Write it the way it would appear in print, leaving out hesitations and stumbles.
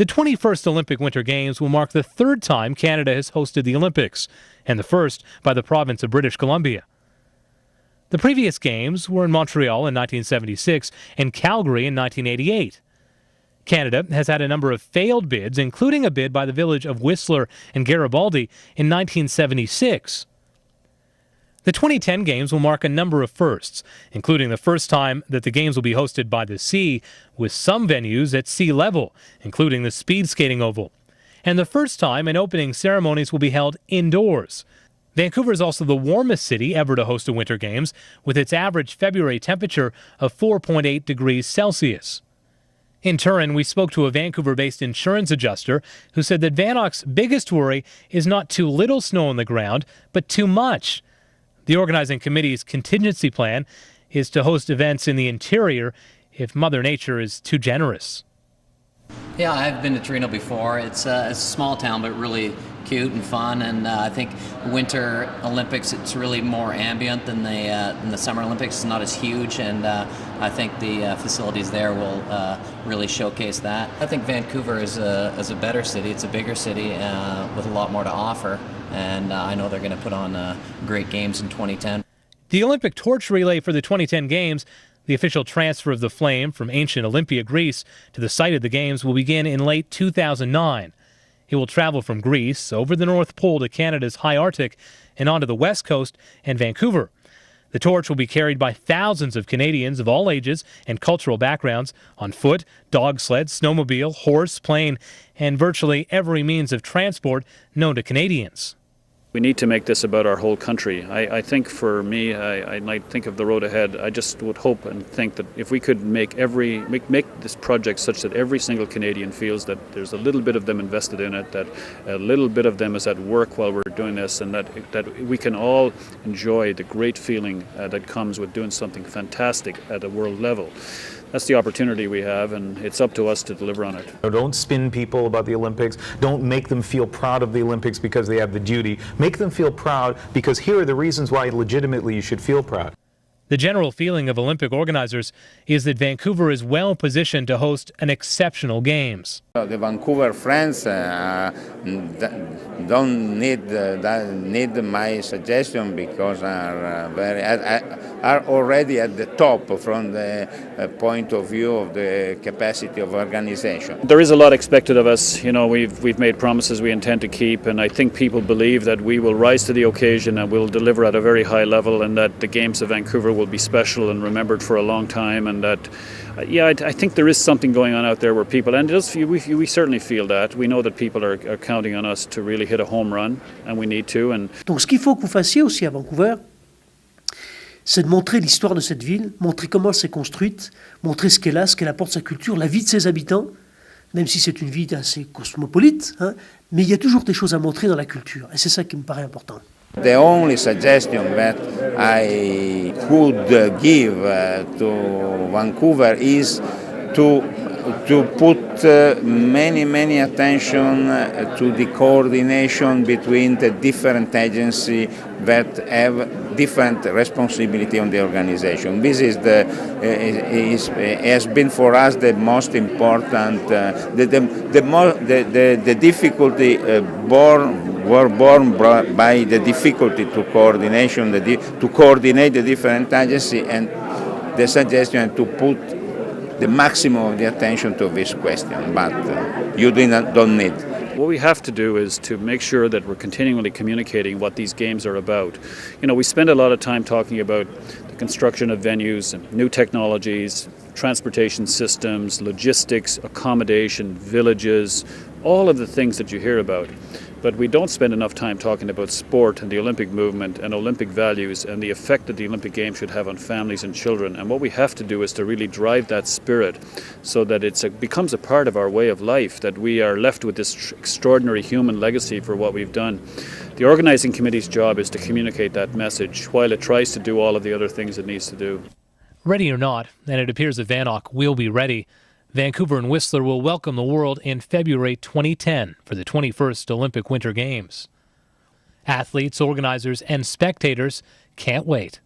The 21st Olympic Winter Games will mark the third time Canada has hosted the Olympics, and the first by the province of British Columbia. The previous games were in Montreal in 1976 and Calgary in 1988. Canada has had a number of failed bids, including a bid by the village of Whistler and Garibaldi in 1976. The 2010 Games will mark a number of firsts, including the first time that the Games will be hosted by the sea, with some venues at sea level, including the speed skating oval. And the first time an opening ceremonies will be held indoors. Vancouver is also the warmest city ever to host a Winter Games, with its average February temperature of 4.8 degrees Celsius. In Turin, we spoke to a Vancouver-based insurance adjuster who said that Vanoc's biggest worry is not too little snow on the ground, but too much. The organizing committee's contingency plan is to host events in the interior if Mother Nature is too generous. Yeah, I've been to Torino before. It's a small town, but really cute and fun. And I think Winter Olympics, it's really more ambient than the Summer Olympics. It's not as huge, and I think the facilities there will really showcase that. I think Vancouver is a better city. It's a bigger city with a lot more to offer, and I know they're going to put on great games in 2010. The Olympic torch relay for the 2010 Games, the official transfer of the flame from ancient Olympia, Greece, to the site of the Games will begin in late 2009. It will travel from Greece over the North Pole to Canada's high Arctic and onto the West Coast and Vancouver. The torch will be carried by thousands of Canadians of all ages and cultural backgrounds on foot, dog sled, snowmobile, horse, plane, and virtually every means of transport known to Canadians. We need to make this about our whole country. I think for me, I might think of the road ahead. I just would hope and think that if we could make this project such that every single Canadian feels that there's a little bit of them invested in it, that a little bit of them is at work while we're doing this, and that we can all enjoy the great feeling that comes with doing something fantastic at a world level. That's the opportunity we have, and it's up to us to deliver on it. Don't spin people about the Olympics. Don't make them feel proud of the Olympics because they have the duty. Make them feel proud because here are the reasons why legitimately you should feel proud. The general feeling of Olympic organizers is that Vancouver is well positioned to host an exceptional Games. The Vancouver friends don't need my suggestion because are already at the top from the point of view of the capacity of organization. There is a lot expected of us. You know, we've made promises we intend to keep, and I think people believe that we will rise to the occasion and we'll deliver at a very high level, and that the Games of Vancouver will be special and remembered for a long time, and that I think there is something going on out there where people, and we certainly feel that. We know that people are counting on us to really hit a home run, and we need to. Donc ce qu'il faut que vous fassiez aussi à Vancouver, c'est de montrer l'histoire de cette ville, montrer comment elle s'est construite, montrer ce qu'elle a, ce qu'elle apporte, sa culture, la vie de ses habitants, même si c'est une ville assez cosmopolite, hein, mais il y a toujours des choses à montrer dans la culture, et c'est ça qui me paraît important. The only suggestion that I could give to Vancouver is to put many attention to the coordination between the different agencies that have different responsibility on the organization. This is has been for us the most important. The difficulty were born by the difficulty to coordination, to coordinate the different agencies, and the suggestion to put the maximum of the attention to this question, but you don't need. What we have to do is to make sure that we're continually communicating what these games are about. You know, we spend a lot of time talking about the construction of venues, and new technologies, transportation systems, logistics, accommodation, villages, all of the things that you hear about. But we don't spend enough time talking about sport and the Olympic movement and Olympic values and the effect that the Olympic Games should have on families and children. And what we have to do is to really drive that spirit so that it becomes a part of our way of life, that we are left with this extraordinary human legacy for what we've done. The organizing committee's job is to communicate that message while it tries to do all of the other things it needs to do. Ready or not, and it appears that Vanoc will be ready, Vancouver and Whistler will welcome the world in February 2010 for the 21st Olympic Winter Games. Athletes, organizers, and spectators can't wait.